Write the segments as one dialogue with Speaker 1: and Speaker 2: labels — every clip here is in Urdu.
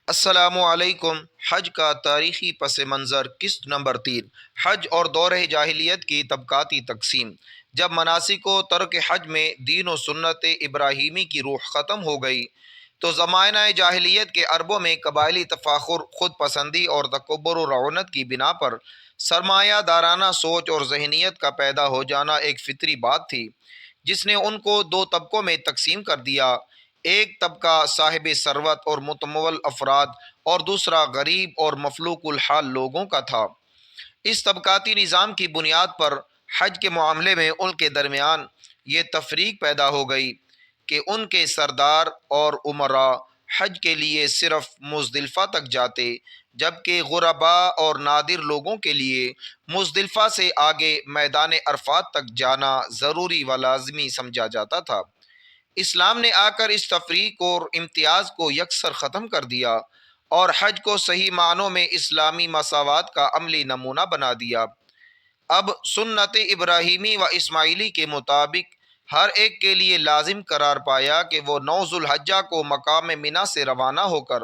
Speaker 1: السلام علیکم۔ حج کا تاریخی پس منظر قسط نمبر 3، حج اور دور جاہلیت کی طبقاتی تقسیم۔ جب مناسک و ترک حج میں دین و سنت ابراہیمی کی روح ختم ہو گئی تو زمانہ جاہلیت کے عربوں میں قبائلی تفاخر، خود پسندی اور تکبر و رعونت کی بنا پر سرمایہ دارانہ سوچ اور ذہنیت کا پیدا ہو جانا ایک فطری بات تھی، جس نے ان کو دو طبقوں میں تقسیم کر دیا۔ ایک طبقہ صاحب ثروت اور متمول افراد اور دوسرا غریب اور مفلوق الحال لوگوں کا تھا۔ اس طبقاتی نظام کی بنیاد پر حج کے معاملے میں ان کے درمیان یہ تفریق پیدا ہو گئی کہ ان کے سردار اور امراء حج کے لیے صرف مزدلفہ تک جاتے، جبکہ غرباء اور نادر لوگوں کے لیے مزدلفہ سے آگے میدان عرفات تک جانا ضروری و لازمی سمجھا جاتا تھا۔ اسلام نے آ کر اس تفریق اور امتیاز کو یکسر ختم کر دیا اور حج کو صحیح معنوں میں اسلامی مساوات کا عملی نمونہ بنا دیا۔ اب سنت ابراہیمی و اسماعیلی کے مطابق ہر ایک کے لیے لازم قرار پایا کہ وہ 9 ذو الحجہ کو مقام منا سے روانہ ہو کر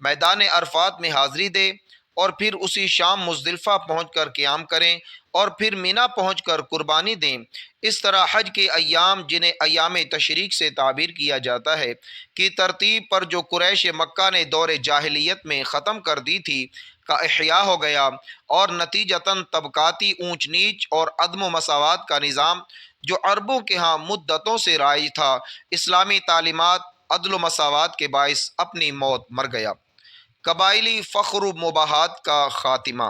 Speaker 1: میدان عرفات میں حاضری دے اور پھر اسی شام مزدلفہ پہنچ کر قیام کریں اور پھر منا پہنچ کر قربانی دیں۔ اس طرح حج کے ایام، جنہیں ایام تشریق سے تعبیر کیا جاتا ہے، کی ترتیب پر جو قریش مکہ نے دور جاہلیت میں ختم کر دی تھی کا احیاء ہو گیا، اور نتیجتاً طبقاتی اونچ نیچ اور عدم و مساوات کا نظام جو عربوں کے ہاں مدتوں سے رائج تھا، اسلامی تعلیمات عدل و مساوات کے باعث اپنی موت مر گیا۔ قبائلی فخر و مباحات کا خاتمہ۔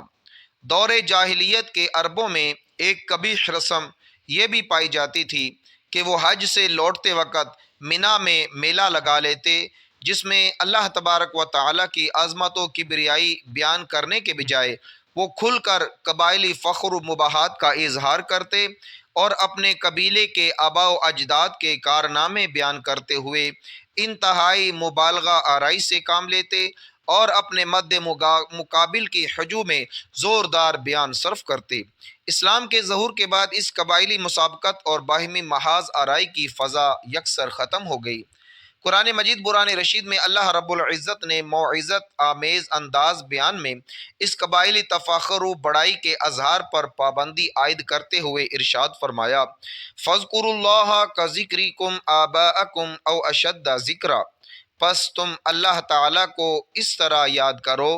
Speaker 1: دور جاہلیت کے عربوں میں ایک قبیح رسم یہ بھی پائی جاتی تھی کہ وہ حج سے لوٹتے وقت منا میں میلہ لگا لیتے، جس میں اللہ تبارک و تعالیٰ کی عظمت و کبریائی بیان کرنے کے بجائے وہ کھل کر قبائلی فخر و مباحات کا اظہار کرتے اور اپنے قبیلے کے آباء و اجداد کے کارنامے بیان کرتے ہوئے انتہائی مبالغہ آرائی سے کام لیتے اور اپنے مد مقابل کی ہجوم میں زوردار بیان صرف کرتے۔ اسلام کے ظہور کے بعد اس قبائلی مسابقت اور باہمی محاذ آرائی کی فضا یکسر ختم ہو گئی۔ قرآن مجید برہان رشید میں اللہ رب العزت نے موعظت آمیز انداز بیان میں اس قبائلی تفاخر و بڑائی کے اظہار پر پابندی عائد کرتے ہوئے ارشاد فرمایا، فَاذْكُرُوا اللَّهَ كَذِكْرِكُمْ آبَاءَكُمْ أَوْ أَشَدَّ ذِكْرًا، پس تم اللہ تعالیٰ کو اس طرح یاد کرو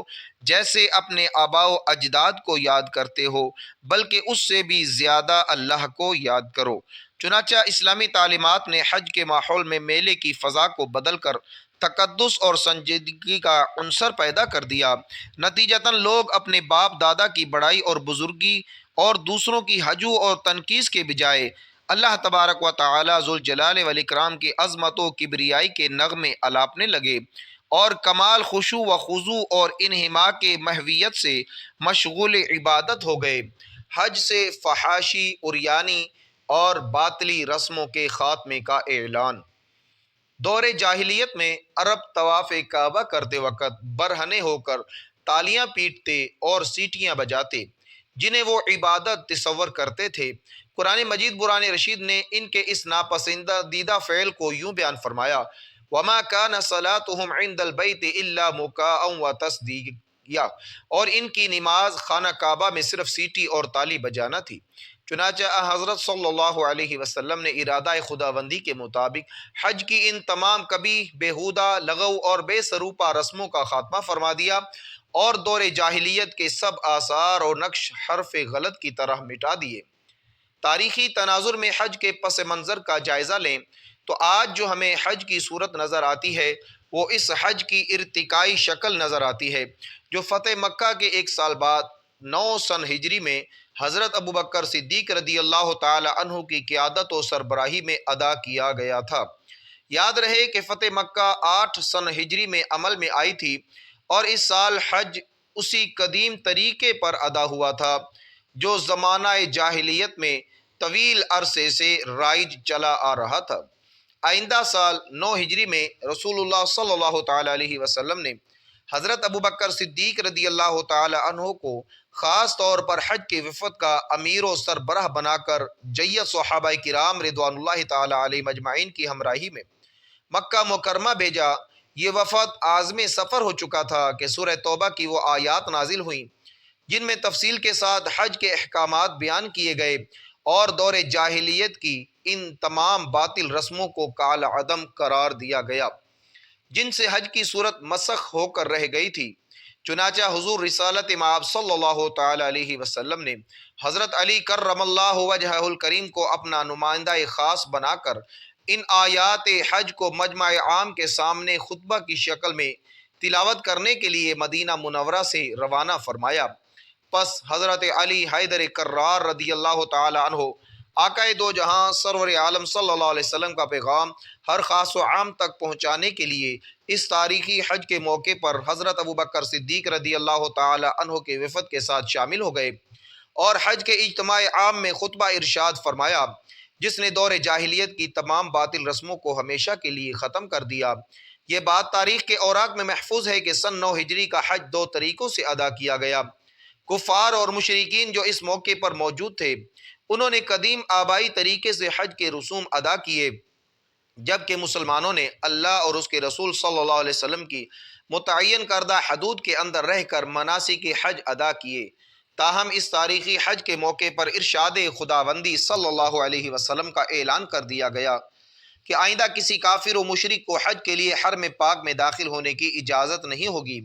Speaker 1: جیسے اپنے آباء و اجداد کو یاد کرتے ہو، بلکہ اس سے بھی زیادہ اللہ کو یاد کرو۔ چنانچہ اسلامی تعلیمات نے حج کے ماحول میں میلے کی فضا کو بدل کر تقدس اور سنجیدگی کا عنصر پیدا کر دیا۔ نتیجتاً لوگ اپنے باپ دادا کی بڑائی اور بزرگی اور دوسروں کی ہجو اور تنقیص کے بجائے اللہ تبارک و تعالیٰ ذوالجلال والاکرام کی عظمت و کبریائی کے نغمے الاپنے لگے اور کمال خشوع و خضوع اور انہماک محویت سے مشغول عبادت ہو گئے۔ حج سے فحاشی، عریانی اور باطلی رسموں کے خاتمے کا اعلان۔ دور جاہلیت میں عرب طواف کعبہ کرتے وقت برہنے ہو کر تالیاں پیٹتے اور سیٹیاں بجاتے، جنہیں وہ عبادت تصور کرتے تھے۔ قرآن مجید برہان رشید نے ان کے اس ناپسندیدہ فعل کو یوں بیان فرمایا، وَمَا كَانَ صَلَاتُهُمْ عِنْدَ الْبَيْتِ إِلَّا مُكَاءً وَتَصْدِيًّا، اور ان کی نماز خانہ کعبہ میں صرف سیٹی اور تالی بجانا تھی۔ چنانچہ حضرت صلی اللہ علیہ وسلم نے ارادہ خداوندی کے مطابق حج کی ان تمام قبیح، بیہودہ، لغو اور بے سروپا رسموں کا خاتمہ فرما دیا اور دور جاہلیت کے سب آثار اور نقش حرف غلط کی طرح مٹا دیے۔ تاریخی تناظر میں حج کے پس منظر کا جائزہ لیں تو آج جو ہمیں حج کی صورت نظر آتی ہے وہ اس حج کی ارتقائی شکل نظر آتی ہے جو فتح مکہ کے 1 سال بعد 9 سن ہجری میں حضرت ابوبکر صدیق رضی اللہ تعالی عنہ کی قیادت و سربراہی میں ادا کیا گیا تھا۔ یاد رہے کہ فتح مکہ 8 سن ہجری میں عمل میں آئی تھی اور اس سال حج اسی قدیم طریقے پر ادا ہوا تھا جو زمانہ جاہلیت میں طویل عرصے سے رائج چلا آ رہا تھا۔ آئندہ سال 9 ہجری میں رسول اللہ صلی اللہ تعالی علیہ وسلم نے حضرت ابوبکر صدیق رضی اللہ تعالی عنہ کو خاص طور پر حج کے وفد کا امیر و سربراہ بنا کر جیت صحابہ کرام رضوان اللہ تعالی علیہ مجمعین کی ہمراہی میں مکہ مکرمہ بھیجا۔ یہ وفد عازم سفر ہو چکا تھا کہ سورہ توبہ کی وہ آیات نازل ہوئیں جن میں تفصیل کے ساتھ حج کے احکامات بیان کیے گئے اور دور جاہلیت کی ان تمام باطل رسموں کو کالعدم قرار دیا گیا جن سے حج کی صورت مسخ ہو کر رہ گئی تھی۔ چنانچہ حضور رسالت مآب صلی اللہ تعالی علیہ وسلم نے حضرت علی کرم اللہ وجہہ الکریم کو اپنا نمائندہ خاص بنا کر ان آیات حج کو مجمع عام کے سامنے خطبہ کی شکل میں تلاوت کرنے کے لیے مدینہ منورہ سے روانہ فرمایا۔ پس حضرت علی حیدر کرار رضی اللہ تعالی عنہ آقا دو جہاں سرور عالم صلی اللہ علیہ وسلم کا پیغام ہر خاص و عام تک پہنچانے کے لیے اس تاریخی حج کے موقع پر حضرت ابوبکر صدیق رضی اللہ تعالی عنہ کے وفد کے ساتھ شامل ہو گئے اور حج کے اجتماع عام میں خطبہ ارشاد فرمایا جس نے دور جاہلیت کی تمام باطل رسموں کو ہمیشہ کے لیے ختم کر دیا۔ یہ بات تاریخ کے اوراق میں محفوظ ہے کہ سن 9 ہجری کا حج 2 طریقوں سے ادا کیا گیا۔ کفار اور مشرکین جو اس موقع پر موجود تھے انہوں نے قدیم آبائی طریقے سے حج کے رسوم ادا کیے، جبکہ مسلمانوں نے اللہ اور اس کے رسول صلی اللہ علیہ وسلم کی متعین کردہ حدود کے اندر رہ کر مناسک حج ادا کیے۔ تاہم اس تاریخی حج کے موقع پر ارشاد خداوندی صلی اللہ علیہ وسلم کا اعلان کر دیا گیا کہ آئندہ کسی کافر و مشرک کو حج کے لیے حرم پاک میں داخل ہونے کی اجازت نہیں ہوگی۔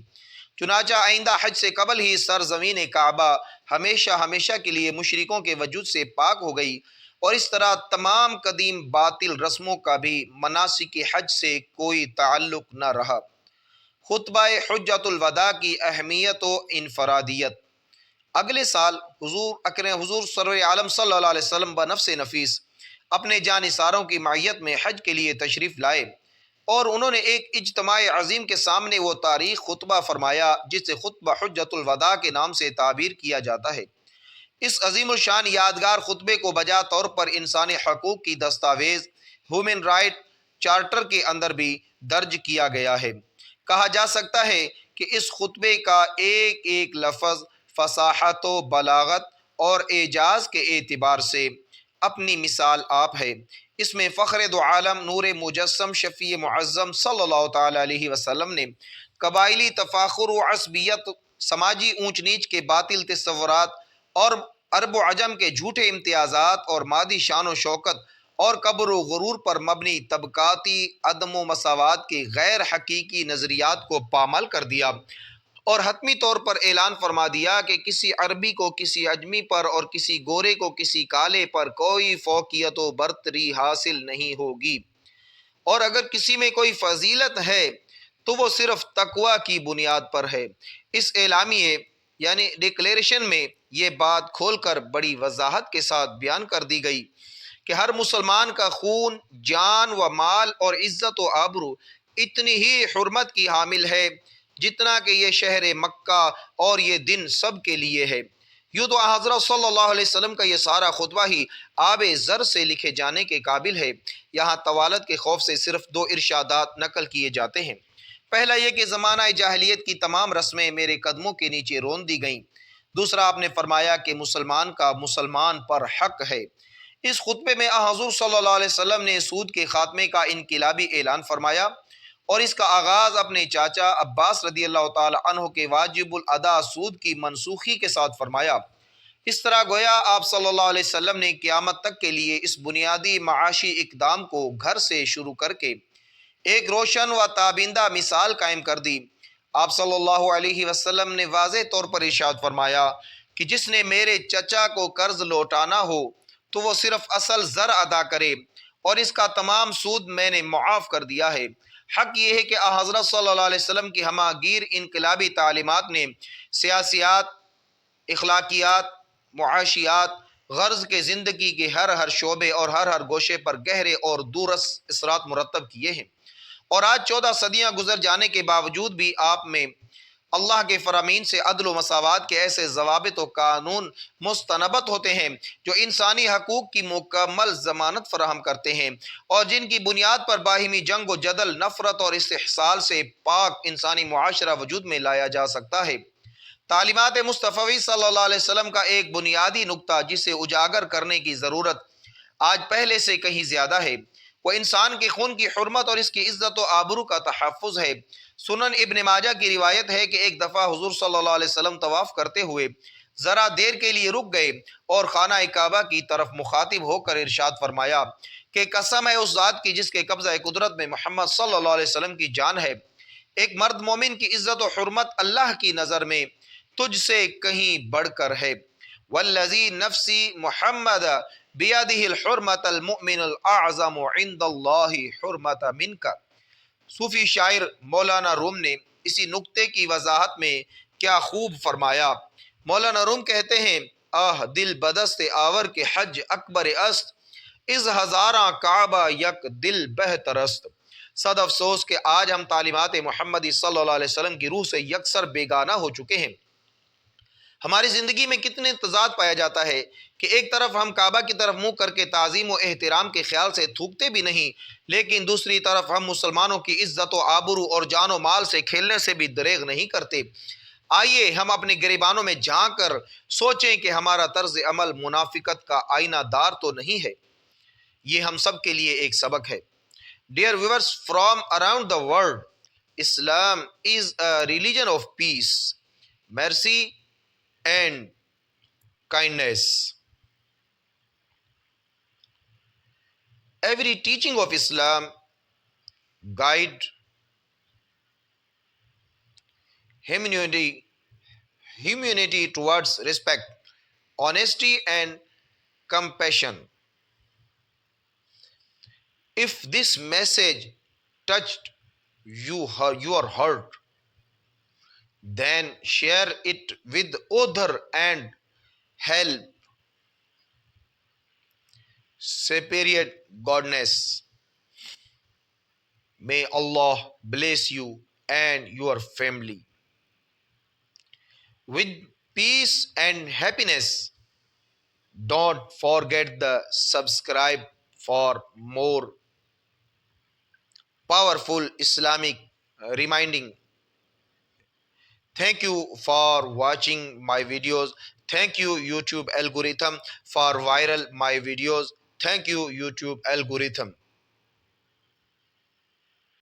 Speaker 1: چنانچہ آئندہ حج سے قبل ہی سرزمین کعبہ ہمیشہ کے لیے مشرکوں کے وجود سے پاک ہو گئی اور اس طرح تمام قدیم باطل رسموں کا بھی مناسک حج سے کوئی تعلق نہ رہا۔ خطبہ حجۃ الوداع کی اہمیت و انفرادیت۔ اگلے سال حضور سرور عالم صلی اللہ علیہ وسلم بنفس نفیس اپنے جانثاروں کی معیت میں حج کے لیے تشریف لائے اور انہوں نے ایک اجتماع عظیم کے سامنے وہ تاریخ خطبہ فرمایا جسے خطبہ حجۃ الوداع کے نام سے تعبیر کیا جاتا ہے۔ اس عظیم الشان یادگار خطبے کو بجا طور پر انسانی حقوق کی دستاویز ہیومن رائٹ چارٹر کے اندر بھی درج کیا گیا ہے۔ کہا جا سکتا ہے کہ اس خطبے کا ایک ایک لفظ فصاحت و بلاغت اور اعجاز کے اعتبار سے اپنی مثال آپ ہے۔ اس میں فخر دو عالم نور مجسم شفیع معظم صلی اللہ تعالی علیہ وسلم نے قبائلی تفاخر و عصبیت، سماجی اونچ نیچ کے باطل تصورات اور عرب و عجم کے جھوٹے امتیازات اور مادی شان و شوکت اور کبر و غرور پر مبنی طبقاتی عدم و مساوات کے غیر حقیقی نظریات کو پامال کر دیا اور حتمی طور پر اعلان فرما دیا کہ کسی عربی کو کسی عجمی پر اور کسی گورے کو کسی کالے پر کوئی فوقیت و برتری حاصل نہیں ہوگی، اور اگر کسی میں کوئی فضیلت ہے تو وہ صرف تقوی کی بنیاد پر ہے۔ اس اعلامیے یعنی ڈکلیریشن میں یہ بات کھول کر بڑی وضاحت کے ساتھ بیان کر دی گئی کہ ہر مسلمان کا خون، جان و مال اور عزت و آبرو اتنی ہی حرمت کی حامل ہے جتنا کہ یہ شہر مکہ اور یہ دن سب کے لیے ہے۔ یوں تو حضرت صلی اللہ علیہ وسلم کا یہ سارا خطبہ ہی آب زر سے لکھے جانے کے قابل ہے۔ یہاں طوالت کے خوف سے صرف 2 ارشادات نقل کیے جاتے ہیں۔ پہلا یہ کہ زمانہ جاہلیت کی تمام رسمیں میرے قدموں کے نیچے رون دی گئیں۔ دوسرا آپ نے فرمایا کہ مسلمان کا مسلمان پر حق ہے۔ اس خطبے میں حضور صلی اللہ علیہ وسلم نے سود کے خاتمے کا انقلابی اعلان فرمایا اور اس کا آغاز اپنے چاچا عباس رضی اللہ تعالی عنہ کے واجب الادا سود کی منسوخی کے ساتھ فرمایا۔ اس طرح گویا آپ صلی اللہ علیہ وسلم نے قیامت تک کے لیے اس بنیادی معاشی اقدام کو گھر سے شروع کر کے ایک روشن و تابندہ مثال قائم کر دی۔ آپ صلی اللہ علیہ وسلم نے واضح طور پر ارشاد فرمایا کہ جس نے میرے چچا کو قرض لوٹانا ہو تو وہ صرف اصل زر ادا کرے اور اس کا تمام سود میں نے معاف کر دیا ہے۔ حق یہ ہے کہ حضرت صلی اللہ علیہ وسلم کی ہماگیر انقلابی تعلیمات نے سیاسیات، اخلاقیات، معاشیات، غرض کے زندگی کے ہر شعبے اور ہر گوشے پر گہرے اور دورس اثرات مرتب کیے ہیں، اور آج 14 صدیاں گزر جانے کے باوجود بھی آپ میں اللہ کے فرامین سے عدل و مساوات کے ایسے ضوابط و قانون مستنبت ہوتے ہیں جو انسانی حقوق کی مکمل ضمانت فراہم کرتے ہیں اور جن کی بنیاد پر باہمی جنگ و جدل، نفرت اور استحصال سے پاک انسانی معاشرہ وجود میں لایا جا سکتا ہے۔ تعلیمات مصطفی صلی اللہ علیہ وسلم کا ایک بنیادی نقطہ جسے اجاگر کرنے کی ضرورت آج پہلے سے کہیں زیادہ ہے، وہ انسان کے خون کی حرمت اور اس کی عزت و آبرو کا تحفظ ہے۔ سنن ابن ماجہ کی روایت ہے کہ ایک دفعہ حضور صلی اللہ علیہ وسلم طواف کرتے ہوئے ذرا دیر کے لیے رک گئے اور خانہ کعبہ کی طرف مخاطب ہو کر ارشاد فرمایا کہ قسم ہے اس ذات کی جس کے قبضہ قدرت میں محمد صلی اللہ علیہ وسلم کی جان ہے، ایک مرد مومن کی عزت و حرمت اللہ کی نظر میں تجھ سے کہیں بڑھ کر ہے۔ والذی نفسی محمد بیدہ الحرمت المؤمن الاعظم عند اللہ حرمت منک۔ صوفی شاعر مولانا روم نے اسی نکتے کی وضاحت میں کیا خوب فرمایا۔ مولانا روم کہتے ہیں آہ دل بدست آور کے حج اکبر است، از ہزاراں کعبہ یک دل بہتر است۔ صد افسوس کہ آج ہم تعلیمات محمدی صلی اللہ علیہ وسلم کی روح سے یکسر بیگانہ ہو چکے ہیں۔ ہماری زندگی میں کتنے تضاد پایا جاتا ہے کہ ایک طرف ہم کعبہ کی طرف منہ کر کے تعظیم و احترام کے خیال سے تھوکتے بھی نہیں، لیکن دوسری طرف ہم مسلمانوں کی عزت و آبرو اور جان و مال سے کھیلنے سے بھی دریغ نہیں کرتے۔ آئیے ہم اپنے گریبانوں میں جھانک کر سوچیں کہ ہمارا طرز عمل منافقت کا آئینہ دار تو نہیں ہے۔ یہ ہم سب کے لیے ایک سبق ہے۔ Dear viewers from around the world, Islam is a religion of peace, mercy and kindness. Every teaching of Islam guide humanity towards respect, honesty and compassion. If this message touched your heart, then share it with others and help spread goodness. May Allah bless you and your family with peace and happiness. Don't forget the subscribe for more powerful Islamic reminding. Thank you for watching my videos. Thank you YouTube algorithm for viral my videos. Thank you YouTube algorithm.